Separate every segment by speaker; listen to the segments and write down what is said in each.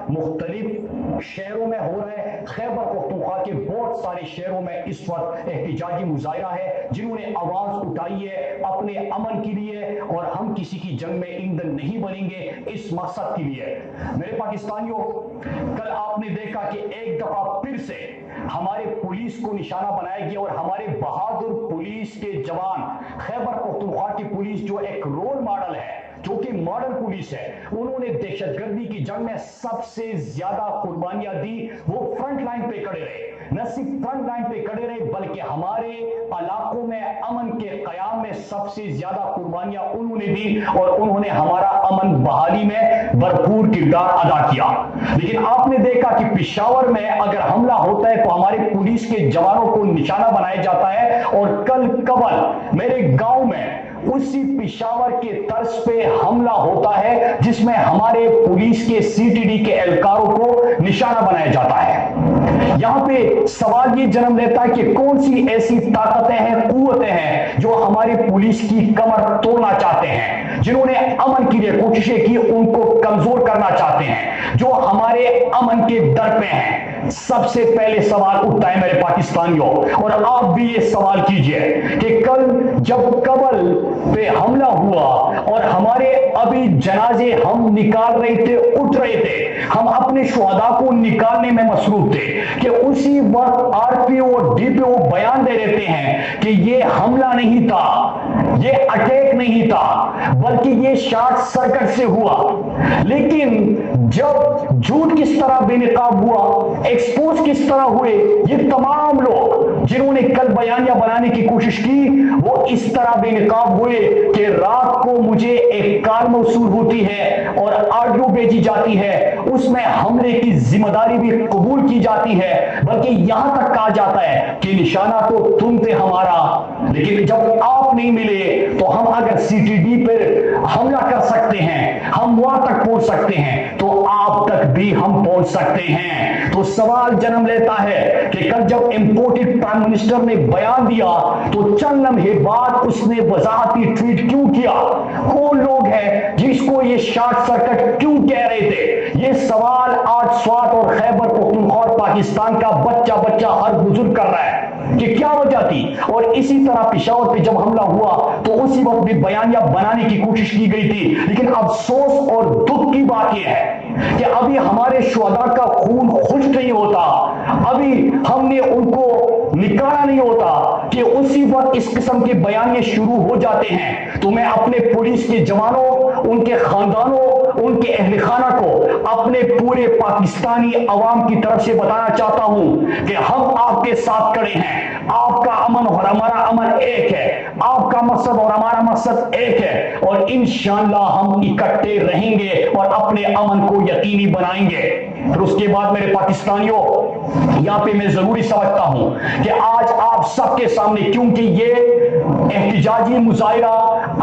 Speaker 1: مختلف شہروں میں ہو رہا ہے. خیبر پختونخوا کے بہت سارے شہروں میں اس وقت احتجاجی مظاہرہ ہے جنہوں نے آواز اٹھائی ہے اپنے امن کے لیے, اور ہم کسی کی جنگ میں ایندھن نہیں بنیں گے اس مقصد کے لیے. میرے پاکستانیوں, کل آپ نے دیکھا کہ ایک دفعہ پھر سے ہمارے پولیس کو نشانہ بنایا گیا, اور ہمارے بہادر پولیس کے جوان, خیبر پختونخوا کی پولیس جو ایک رول ماڈل ہے, جو کہ ماڈل پولیس ہے, انہوں نے دہشت گردی کی جنگ میں سب سے زیادہ قربانیاں دی. وہ فرنٹ لائن پہ کھڑے رہے, نہ صرف فرنٹ لائن پہ کھڑے رہے بلکہ ہمارے علاقوں میں امن کے قیام میں سب سے زیادہ قربانیاں انہوں نے دی, اور انہوں نے ہمارا امن بحالی میں بھرپور کردار ادا کیا. لیکن آپ نے دیکھا کہ پشاور میں اگر حملہ ہوتا ہے تو ہمارے پولیس کے جوانوں کو نشانہ بنایا جاتا ہے, اور کل قبل میرے گاؤں میں اسی پشاور کے طرز پہ حملہ ہوتا ہے جس میں ہمارے پولیس کے سی ٹی ڈی کے اہلکاروں کو نشانہ بنایا جاتا ہے. یہاں پہ سوال یہ جنم لیتا ہے کہ کون سی ایسی طاقتیں ہیں, قوتیں ہیں جو ہمارے پولیس کی کمر توڑنا چاہتے ہیں, جنہوں نے امن کے لیے کوششیں کی ان کو کمزور کرنا چاہتے ہیں, جو ہمارے امن کے در پہ ہیں. سب سے پہلے سوال اٹھتا ہے میرے پاکستانیوں, اور آپ بھی یہ سوال کیجئے کہ کل جب قبل پہ حملہ ہوا اور ہمارے ابھی جنازے ہم نکال رہے تھے, اٹھ رہے تھے, ہم اپنے شہداء کو نکالنے میں مصروف تھے, کہ اسی وقت آر پی او اور ڈی پی او بیان دے دیتے ہیں کہ یہ حملہ نہیں تھا, یہ اٹیک نہیں تھا, بلکہ یہ شارٹ سرکٹ سے ہوا. لیکن جب جھوٹ کس طرح بے نقاب ہوا, ایکسپوز کس طرح ہوئے, یہ تمام لوگ جنہوں نے کل بیانیہ بنانے کی کوشش کی وہ اس طرح بے نقاب ہوئے کہ رات کو مجھے ایک کال موصول ہوتی ہے اور آڈیو بھیجی جاتی ہے, اس میں حملے کی ذمہ داری بھی قبول کی جاتی ہے, بلکہ یہاں تک کہا جاتا ہے کہ نشانہ تو تم تھے ہمارا, لیکن جب آپ نہیں ملے تو ہم اگر سی ٹی ڈی پر حملہ کر سکتے ہیں, ہم وہاں تک پہنچ سکتے ہیں, تو آپ تک بھی ہم پہنچ سکتے ہیں. تو سوال جنم لیتا ہے کہ کل جب امپورٹڈ پرائم منسٹر نے بیان دیا تو چند لمحے بعد اس نے وضاحتی ٹویٹ کیوں کیا, کون لوگ ہیں جس کو یہ شارٹ سرکٹ کیوں کہہ رہے تھے. یہ سوال آج سوات اور خیبر پختونخوا اور پاکستان کا بچہ ہر بزرگ کر رہا ہے کہ کیا وجہ تھی. اور اسی طرح پشاور پہ جب حملہ ہوا تو اسی وقت بھی بیانیہ بنانے کی کوشش کی گئی تھی, لیکن افسوس اور دکھ کی بات یہ ہے کہ ابھی ہمارے شہداء کا خون خشک نہیں ہوتا, ابھی ہم نے ان کو نکالا نہیں ہوتا کہ اسی وقت اس قسم کے بیانیے شروع ہو جاتے ہیں. تو میں اپنے پولیس کے جوانوں, ان کے خاندانوں, ان کے اہل خانہ کو, اپنے پورے پاکستانی عوام کی طرف سے بتانا چاہتا ہوں کہ ہم آپ کے ساتھ کھڑے ہیں. آپ کا امن اور ہمارا امن ایک ہے, آپ کا مقصد اور ہمارا مقصد ایک ہے, اور انشاءاللہ ہم اکٹھے رہیں گے اور اپنے امن کو یقینی بنائیں گے. پھر اس کے بعد میرے پاکستانیوں, یہاں پہ میں ضروری سمجھتا ہوں کہ آج آپ سب کے سامنے, کیونکہ یہ احتجاجی مظاہرہ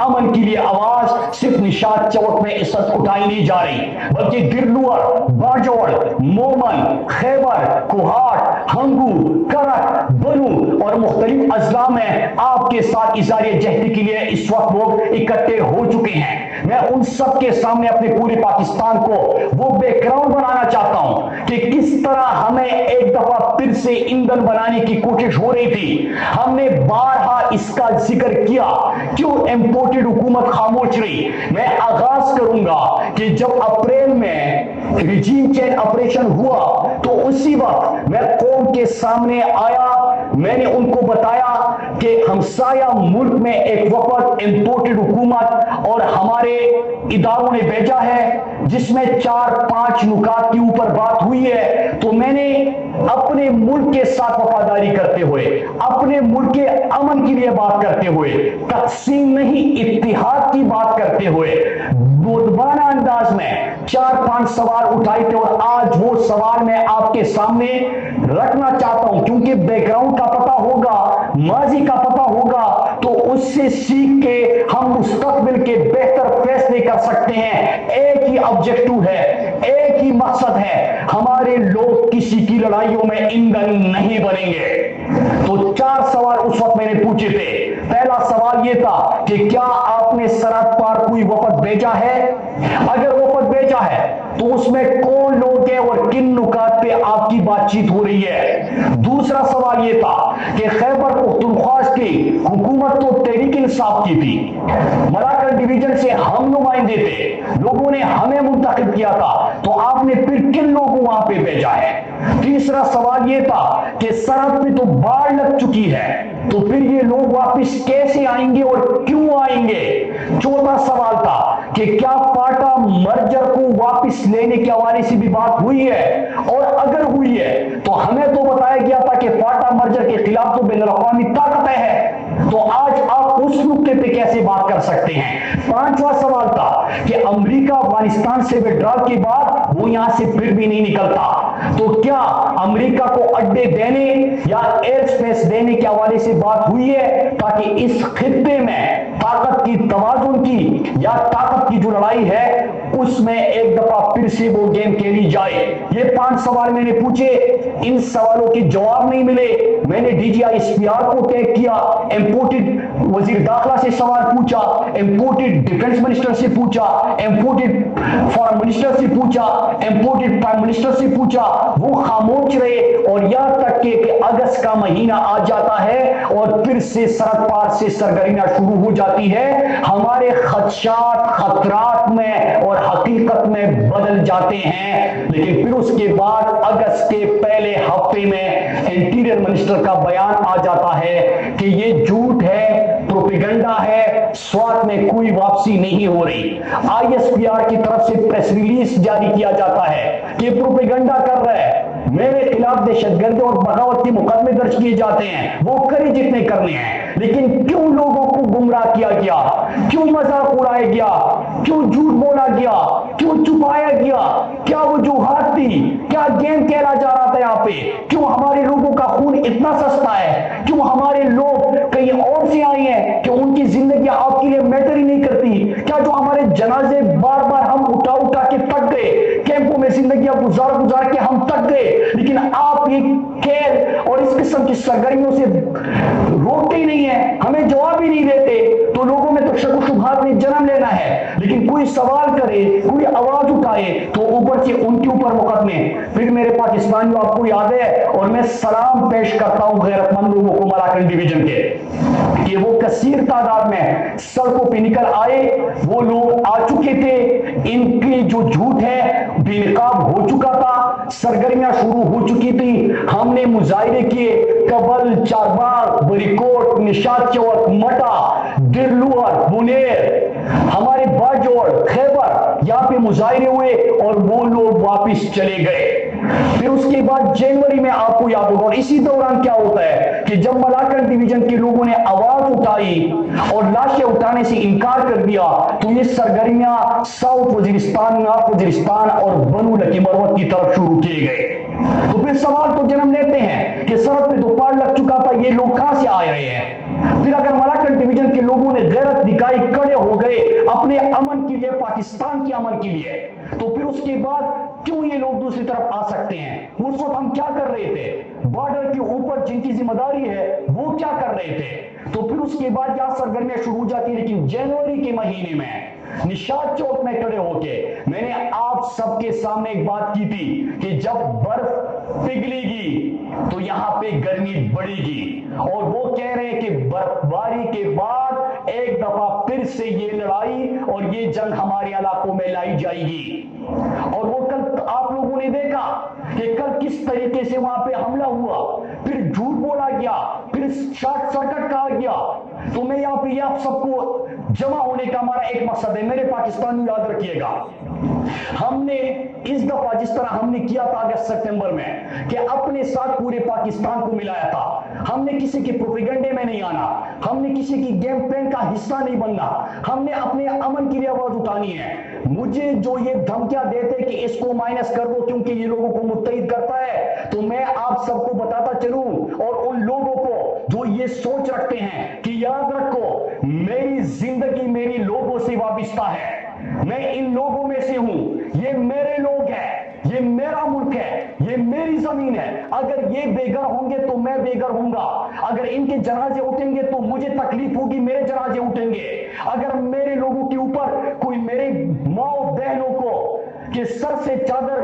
Speaker 1: امن کے لیے آواز صرف نشاط چوک میں اس وقت اٹھائی نہیں جا رہی, بلکہ گرلوور, باجوڑ, مومن, خیبر, کوہاٹ, ہنگو, کرک, بنو اور مختلف اضلاع میں آپ کے ساتھ اظہار جہد کے لیے اس وقت لوگ اکٹھے ہو چکے ہیں. میں ان سب کے سامنے اپنے پورے پاکستان کو وہ بیک گراؤنڈ بنانا چاہتا ہوں کہ کس طرح ہمیں ایک دفعہ پھر سے ایندھن بنانے کی کوشش ہو رہی تھی. ہم نے بارہا اس کا ذکر کیا, کیوں امپورٹڈ حکومت خاموش رہی. میں آغاز کروں گا کہ جب اپریل میں ریجیم چینج آپریشن ہوا تو اسی وقت میں قوم کے سامنے آیا, میں نے ان کو بتایا کہ ہمسایہ ملک میں ایک وفد امپورٹڈ حکومت اور ہمارے اداروں نے بھیجا ہے جس میں 4-5 نکات کے اوپر بات ہوئی ہے. تو میں نے اپنے ملک کے ساتھ وفاداری کرتے ہوئے, اپنے ملک کے امن کے لیے بات کرتے ہوئے, تقسیم نہیں اتحاد کی بات کرتے ہوئے بودبانہ انداز میں 4-5 سوال اٹھائے تھے, اور آج وہ سوال میں آپ کے سامنے رکھنا چاہتا ہوں, کیونکہ بیک گراؤنڈ کا پتہ ہوگا, ماضی کا پتہ ہوگا, تو اس سے سیکھ کے ہم مستقبل کے بہتر فیصلے کر سکتے ہیں. ایک ہی آبجیکٹو ہے, ایک ہی مقصد ہے, ہمارے لوگ کسی کی لڑائیوں میں ایندھن نہیں بنیں گے. تو 4 سوال اس وقت میں نے پوچھے تھے. پہلا سوال یہ تھا کہ کیا آپ نے سرحد پار کوئی وفد بھیجا ہے, اگر وفد بھیجا ہے تو اس میں کون لوگ ہیں بات چیت ہو رہی ہے۔ دوسرا سوال یہ تھا کہ خیبر پختونخوا کی حکومت تو تحریک انصاف کی تھی، ملاکنڈ ڈویژن سے ہم نمائندے تھے، لوگوں نے ہمیں منتخب کیا تھا، تو آپ نے پھر کن لوگوں وہاں پہ بھیجا ہے؟ تیسرا سوال یہ تھا کہ سرحد پہ تو باڑ لگ چکی ہے، تو پھر یہ لوگ واپس کیسے آئیں گے اور کیوں آئیں گے؟ چوتھا سوال تھا کہ کیا فاٹا مرجر کو واپس لینے کے حوالے سے بھی بات ہوئی ہے، اور اگر ہوئی ہے تو ہمیں تو بتایا گیا تھا کہ فاٹا مرجر کے خلاف تو بین الاقوامی طاقتیں ہیں، تو آج آپ اس نقطے پہ کیسے بات کر سکتے ہیں؟ پانچواں سوال تھا کہ امریکہ افغانستان سے وڈرال کے بعد وہ یہاں سے پھر بھی نہیں نکلتا، تو کیا امریکہ کو اڈے دینے یا ایئر سپیس دینے کے حوالے سے بات ہوئی ہے تاکہ اس خطے میں طاقت کی توازن کی یا طاقت کی جو لڑائی ہے اس میں ایک دفعہ پھر سے وہ گیم کھیلی جائے؟ یہ 5 سوال میں نے پوچھے، ان سوالوں کے جواب نہیں ملے۔ میں نے D G I S P R کو ٹیگ کیا، امپورٹڈ وزیر داخلہ سے سوال پوچھا، امپورٹڈ ڈیفنس منسٹر سے پوچھا، امپورٹڈ فارن منسٹر سے پوچھا، امپورٹڈ پرائم منسٹر سے پوچھا، وہ خاموش رہے، اور یہاں تک کہ اگست کا مہینہ آ جاتا ہے اور پھر سے سرحد پار سے سرگرمیاں شروع ہو جاتی ہے، ہمارے خدشات خطرات میں اور حقیقت میں بدل جاتے ہیں۔ لیکن پھر اس کے بعد اگست کے پہلے ہفتے میں انٹیریئر منسٹر کا بیان آ جاتا ہے کہ یہ جھوٹ ہے، پروپیگنڈا ہے، سوات میں کوئی واپسی نہیں ہو رہی۔ آئی ایس پی آر کی طرف سے پریس ریلیز جاری کیا جاتا ہے کہ پروپیگنڈا کر رہا ہے، میرے خلاف دہشت گردی اور بغاوت کے مقدمے درج کیے جاتے ہیں، وہ کرے جتنے کرنے ہیں، لیکن کیوں لوگوں کو گمراہ کیا گیا، کیوں مذاق اڑایا گیا، کیوں جھوٹ بولا گیا، کیوں چھپایا گیا، کیا وجوہات تھی، کیا گیم کھیلا جا رہا تھا یہاں پہ؟ کیوں ہمارے لوگوں کا خون اتنا سستا ہے؟ کیوں ہمارے لوگ کہیں اور سے آئے ہیں کہ ان کی زندگیاں آپ کے لیے میٹر ہی نہیں کرتی؟ کیا جو ہمارے جنازے بار بار ہم اٹھا کے تک گئے، کیمپوں میں زندگیاں گزار کے ہم تک گئے، لیکن آپ یہ کھیل اور اس قسم کی سرگرمیوں سے روکتے ہی نہیں ہیں، ہمیں جواب ہی نہیں دیتے، تو لوگوں میں تو شک و شبہات میں جنم لینا ہے۔ لیکن کوئی سوال کرے، کوئی آواز اٹھائے تو اوپر سے ان کے اوپر مقدمے۔ پھر میرے پاکستانیوں، آپ کو یاد ہے، اور میں سلام پیش کرتا ہوں غیرت مند لوگوں کو ملاکنڈ ڈویژن کے، کہ وہ کثیر تعداد میں سڑکوں پہ نکل آئے، وہ لوگ آ چکے تھے، ان کی جو جھوٹ ہے بے نقاب ہو چکا تھا، سرگرمیاں شروع ہو چکی تھی، ہم نے مظاہرے کیے، کبل، چارباغ، بریکوٹ، نشاد چوک، مٹا، درلوہر، بنیر، ہمارے باجوڑ، خیبر، یہاں پہ مظاہرے ہوئے اور وہ لوگ واپس چلے گئے۔ پھر اس کے بعد جنوری میں آپ کو یاد ہوگا، اور اسی دوران کیا ہوتا ہے کہ جب ملاکنڈ ڈویژن کے لوگوں نے آواز اٹھائی اور لاشیں اٹھانے سے انکار کر دیا، تو یہ سرگرمیاں ساؤتھ وزیرستان، نارتھ وزیرستان اور بنو لکی مروت کی طرف شروع کیے گئے۔ تو پھر سوال تو جنم لیتے ہیں کہ سرحد پہ تو پاڑ لگ چکا تھا، یہ لوگ کہاں سے آ رہے ہیں؟ پھر اگر ملاکنڈ ڈویژن کے لوگوں نے غیرت دکھائی، کڑے ہو گئے اپنے امن کے لیے، پاکستان کے امن کے لیے، تو پھر اس کے بعد کیوں یہ لوگ دوسری طرف آ سکتے ہیں؟ اس وقت ہم کیا کر رہے تھے؟ بارڈر کے اوپر جن کی ذمہ داری ہے وہ کیا کر رہے تھے؟ تو پھر اس کے بعد یہاں سرگرمیاں شروع ہو جاتی ہیں۔ لیکن جنوری کے مہینے میں نشاد چوک میں کھڑے ہو کے میں نے آپ سب کے سامنے ایک بات کی تھی کہ جب برف پگھلے گی تو یہاں پہ گرمی بڑھے گی، اور وہ کہہ رہے ہیں کہ برف باری کے بعد ایک دفعہ پھر سے یہ لڑائی اور یہ جنگ ہمارے علاقوں میں لائی جائے گی۔ اور وہ کل آپ لوگوں نے دیکھا کہ کل کس طریقے سے وہاں پہ حملہ ہوا، پھر جھوٹ بولا گیا، پھر شارٹ سرکٹ کہا گیا۔ تو میں یہاں پہ یہ آپ سب کو جمع ہونے کا ہمارا ایک مقصد ہے، میرے پاکستانی یاد رکھیے گا، ہم نے اس دفعہ جس طرح ہم نے کیا تھا اگست ستمبر میں کہ اپنے ساتھ پورے پاکستان کو ملایا تھا، ہم نے کسی کے پروپیگنڈے میں نہیں آنا، ہم نے کسی کی گیم پلان کا حصہ نہیں بننا، ہم نے اپنے امن کے لیے آواز اٹھانی ہے۔ مجھے جو یہ دھمکیاں دیتے کہ اس کو مائنس کر دو کیونکہ یہ لوگوں کو متحد کرتا ہے، تو میں آپ سب کو بتاتا چلوں، اور ان لوگوں کو جو یہ سوچ رکھتے ہیں کہ یاد رکھو میری زندگی میری لوگوں سے وابستہ ہے، میں ان لوگوں میں سے ہوں، یہ میرے لوگ ہیں، یہ میرا ملک ہے، یہ میری زمین ہے، اگر یہ بے گھر ہوں گے تو میں بے گھر ہوں گا، اگر ان کے جنازے اٹھیں گے تو مجھے تکلیف ہوگی، میرے جنازے اٹھیں گے، اگر میرے لوگوں کے اوپر کوئی میرے ماں بہنوں کو کہ سر سے چادر